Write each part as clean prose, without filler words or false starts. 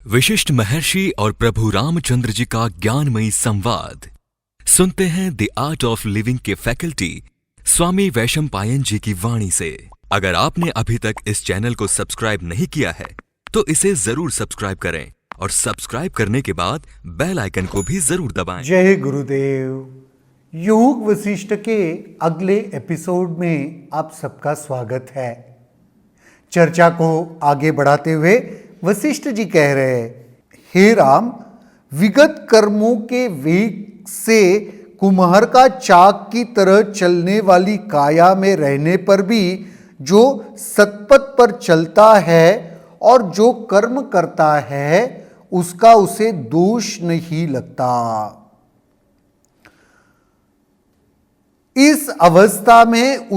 विशिष्ट महर्षि और प्रभु रामचंद्र जी का ज्ञानमयी संवाद सुनते हैं द आर्ट ऑफ लिविंग के फैकल्टी स्वामी वैशंपायन जी की वाणी से। अगर आपने अभी तक इस चैनल को सब्सक्राइब नहीं किया है तो इसे जरूर सब्सक्राइब करें और सब्सक्राइब करने के बाद बेल आइकन को भी जरूर दबाएं। जय गुरुदेव। योग वशिष्ठ के अगले एपिसोड में आप सबका स्वागत है। चर्चा को आगे बढ़ाते हुए वशिष्ठ जी कह रहे हैं, हे राम, विगत कर्मों के वेग से कुम्हार का चाक की तरह चलने वाली काया में रहने पर भी जो सतपथ पर चलता है और जो कर्म करता है उसका उसे दोष नहीं लगता। इस अवस्था में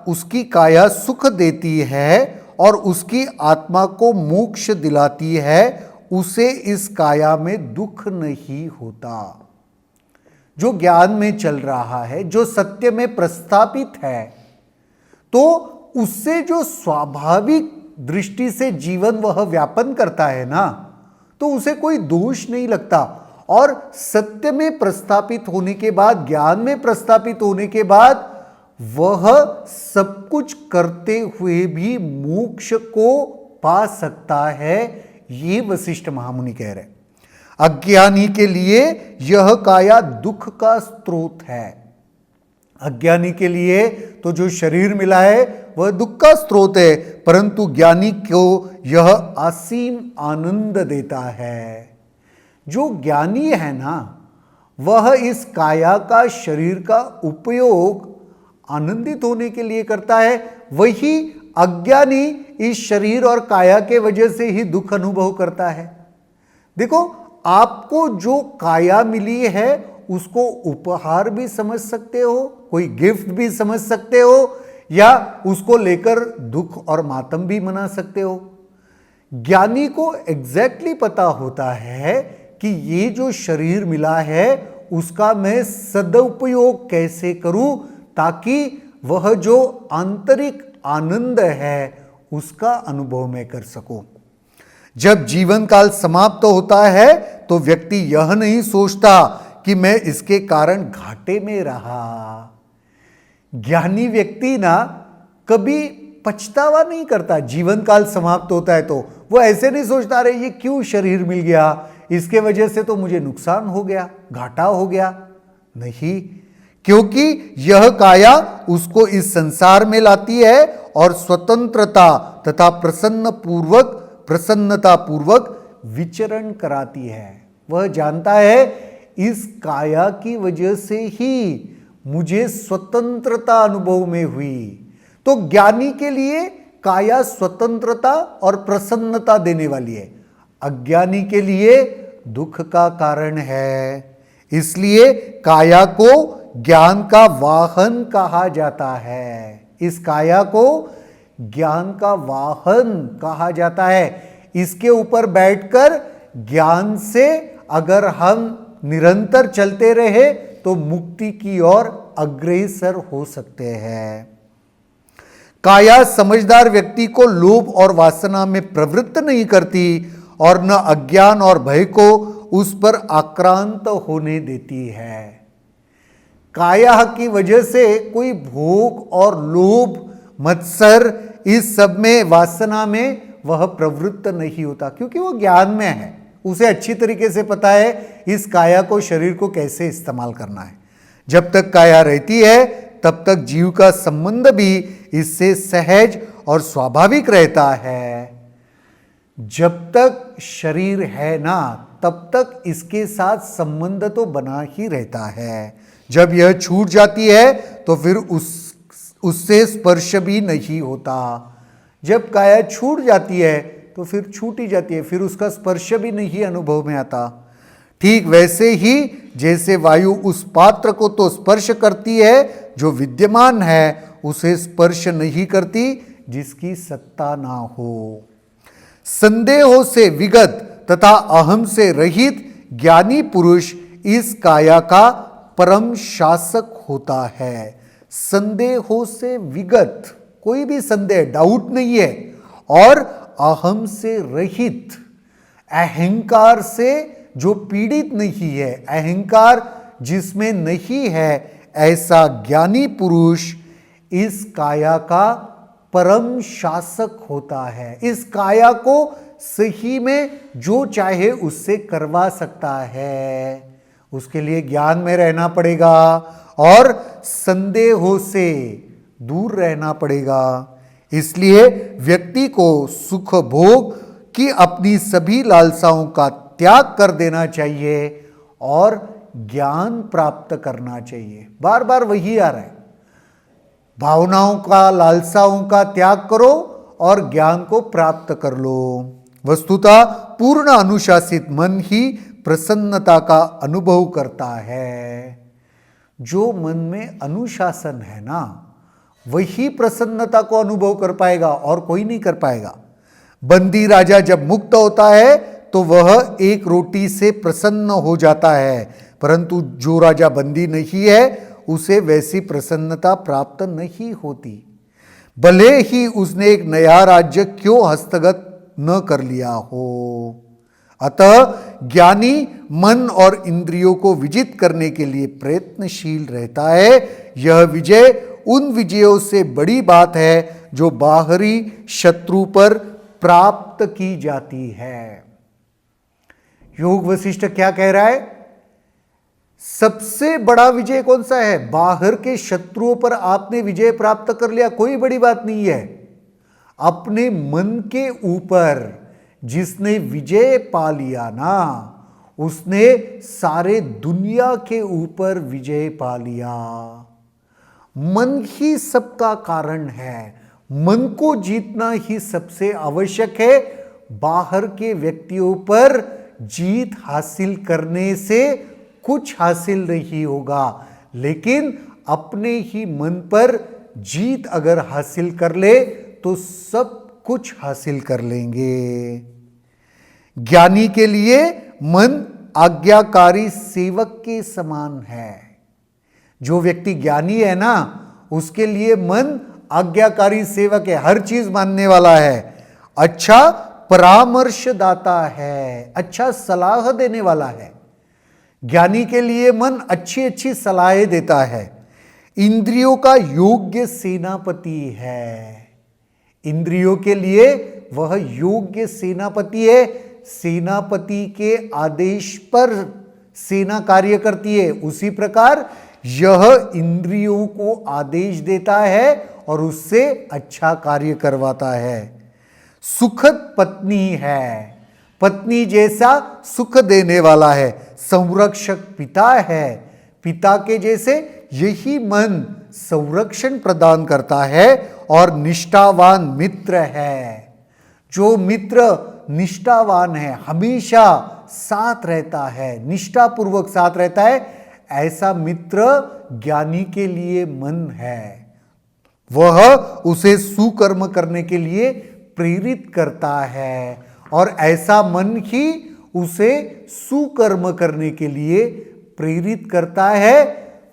उसकी काया सुख देती है और उसकी आत्मा को मोक्ष दिलाती है, उसे इस काया में दुख नहीं होता। जो ज्ञान में चल रहा है, जो सत्य में प्रस्थापित है, तो उससे जो स्वाभाविक दृष्टि से जीवन वह व्यापन करता है ना, तो उसे कोई दोष नहीं लगता। और सत्य में प्रस्थापित होने के बाद, ज्ञान में प्रस्थापित होने के बाद वह सब कुछ करते हुए भी मोक्ष को पा सकता है। ये वशिष्ठ महामुनि कह रहे हैं। अज्ञानी के लिए यह काया दुख का स्रोत है। अज्ञानी के लिए तो जो शरीर मिला है वह दुख का स्रोत है, परंतु ज्ञानी को यह असीम आनंद देता है। जो ज्ञानी है ना, वह इस काया का, शरीर का उपयोग आनंदित होने के लिए करता है। वही अज्ञानी इस शरीर और काया के वजह से ही दुख अनुभव करता है। देखो, आपको जो काया मिली है उसको उपहार भी समझ सकते हो, कोई गिफ्ट भी समझ सकते हो, या उसको लेकर दुख और मातम भी मना सकते हो। ज्ञानी को एग्जैक्टली पता होता है कि ये जो शरीर मिला है उसका मैं सदुपयोग कैसे करूं, ताकि वह जो आंतरिक आनंद है उसका अनुभव मैं कर सकूं। जब जीवन काल समाप्त होता है तो व्यक्ति यह नहीं सोचता कि मैं इसके कारण घाटे में रहा। ज्ञानी व्यक्ति ना कभी पछतावा नहीं करता। जीवन काल समाप्त होता है तो वो ऐसे नहीं सोचता, अरे ये क्यों शरीर मिल गया, इसके वजह से तो मुझे नुकसान हो गया, घाटा हो गया। नहीं, क्योंकि यह काया उसको इस संसार में लाती है और स्वतंत्रता तथा प्रसन्नता पूर्वक विचरण कराती है। वह जानता है इस काया की वजह से ही मुझे स्वतंत्रता अनुभव में हुई। तो ज्ञानी के लिए काया स्वतंत्रता और प्रसन्नता देने वाली है, अज्ञानी के लिए दुख का कारण है। इसलिए काया को ज्ञान का वाहन कहा जाता है। इस काया को ज्ञान का वाहन कहा जाता है। इसके ऊपर बैठकर ज्ञान से अगर हम निरंतर चलते रहे तो मुक्ति की ओर अग्रसर हो सकते हैं। काया समझदार व्यक्ति को लोभ और वासना में प्रवृत्त नहीं करती और न अज्ञान और भय को उस पर आक्रांत होने देती है। काया की वजह से कोई भोग और लोभ, मत्सर, इस सब में, वासना में वह प्रवृत्त नहीं होता, क्योंकि वो ज्ञान में है। उसे अच्छी तरीके से पता है इस काया को, शरीर को कैसे इस्तेमाल करना है। जब तक काया रहती है तब तक जीव का संबंध भी इससे सहज और स्वाभाविक रहता है। जब तक शरीर है ना, तब तक इसके साथ संबंध तो बना ही रहता है। जब यह छूट जाती है तो फिर उससे स्पर्श भी नहीं होता। जब काया छूट जाती है तो फिर छूट ही जाती है, फिर उसका स्पर्श भी नहीं अनुभव में आता। ठीक वैसे ही जैसे वायु उस पात्र को तो स्पर्श करती है जो विद्यमान है, उसे स्पर्श नहीं करती जिसकी सत्ता ना हो। संदेहों से विगत तथा अहम से रहित ज्ञानी पुरुष इस काया का परम शासक होता है। संदेहों से विगत, कोई भी संदेह, डाउट नहीं है, और अहम से रहित, अहंकार से जो पीड़ित नहीं है, अहंकार जिसमें नहीं है, ऐसा ज्ञानी पुरुष इस काया का परम शासक होता है। इस काया को सही में जो चाहे उससे करवा सकता है। उसके लिए ज्ञान में रहना पड़ेगा और संदेहों से दूर रहना पड़ेगा। इसलिए व्यक्ति को सुख भोग की अपनी सभी लालसाओं का त्याग कर देना चाहिए और ज्ञान प्राप्त करना चाहिए। बार बार वही आ रहा है, भावनाओं का, लालसाओं का त्याग करो और ज्ञान को प्राप्त कर लो। वस्तुतः पूर्ण अनुशासित मन ही प्रसन्नता का अनुभव करता है। जो मन में अनुशासन है ना, वही प्रसन्नता को अनुभव कर पाएगा और कोई नहीं कर पाएगा। बंदी राजा जब मुक्त होता है तो वह एक रोटी से प्रसन्न हो जाता है, परंतु जो राजा बंदी नहीं है उसे वैसी प्रसन्नता प्राप्त नहीं होती, भले ही उसने एक नया राज्य क्यों हस्तगत न कर लिया हो। अतः ज्ञानी मन और इंद्रियों को विजित करने के लिए प्रयत्नशील रहता है। यह विजय उन विजयों से बड़ी बात है जो बाहरी शत्रु पर प्राप्त की जाती है। योग वशिष्ठ क्या कह रहा है? सबसे बड़ा विजय कौन सा है? बाहर के शत्रुओं पर आपने विजय प्राप्त कर लिया, कोई बड़ी बात नहीं है। अपने मन के ऊपर जिसने विजय पा लिया ना, उसने सारे दुनिया के ऊपर विजय पा लिया। मन ही सबका कारण है, मन को जीतना ही सबसे आवश्यक है। बाहर के व्यक्तियों पर जीत हासिल करने से कुछ हासिल नहीं होगा, लेकिन अपने ही मन पर जीत अगर हासिल कर ले तो सब कुछ हासिल कर लेंगे। ज्ञानी के लिए मन आज्ञाकारी सेवक के समान है। जो व्यक्ति ज्ञानी है ना, उसके लिए मन आज्ञाकारी सेवक है, हर चीज मानने वाला है, अच्छा परामर्शदाता है, अच्छा सलाह देने वाला है। ज्ञानी के लिए मन अच्छी अच्छी सलाहें देता है। इंद्रियों का योग्य सेनापति है। इंद्रियों के लिए वह योग्य सेनापति है। सेनापति के आदेश पर सेना कार्य करती है, उसी प्रकार यह इंद्रियों को आदेश देता है और उससे अच्छा कार्य करवाता है। सुखद पत्नी है, पत्नी जैसा सुख देने वाला है। संरक्षक पिता है, पिता के जैसे यही मन संरक्षण प्रदान करता है। और निष्ठावान मित्र है, जो मित्र निष्ठावान है, हमेशा साथ रहता है, निष्ठापूर्वक साथ रहता है, ऐसा मित्र ज्ञानी के लिए मन है। वह उसे सुकर्म करने के लिए प्रेरित करता है और ऐसा मन ही उसे सुकर्म करने के लिए प्रेरित करता है।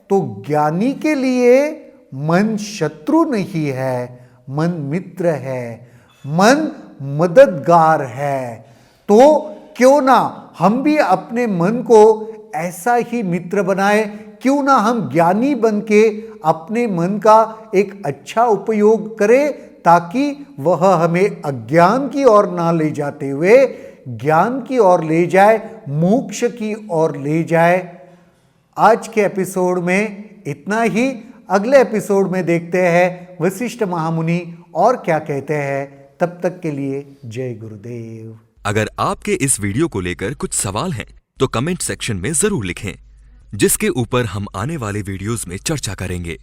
तो ज्ञानी के लिए मन शत्रु नहीं है, मन मित्र है, मन मददगार है। तो क्यों ना हम भी अपने मन को ऐसा ही मित्र बनाए, क्यों ना हम ज्ञानी बन के अपने मन का एक अच्छा उपयोग करें, ताकि वह हमें अज्ञान की ओर ना ले जाते हुए ज्ञान की ओर ले जाए, मोक्ष की ओर ले जाए। आज के एपिसोड में इतना ही। अगले एपिसोड में देखते हैं वशिष्ठ महामुनि और क्या कहते हैं। तब तक के लिए जय गुरुदेव। अगर आपके इस वीडियो को लेकर कुछ सवाल हैं तो कमेंट सेक्शन में जरूर लिखें, जिसके ऊपर हम आने वाले वीडियोस में चर्चा करेंगे।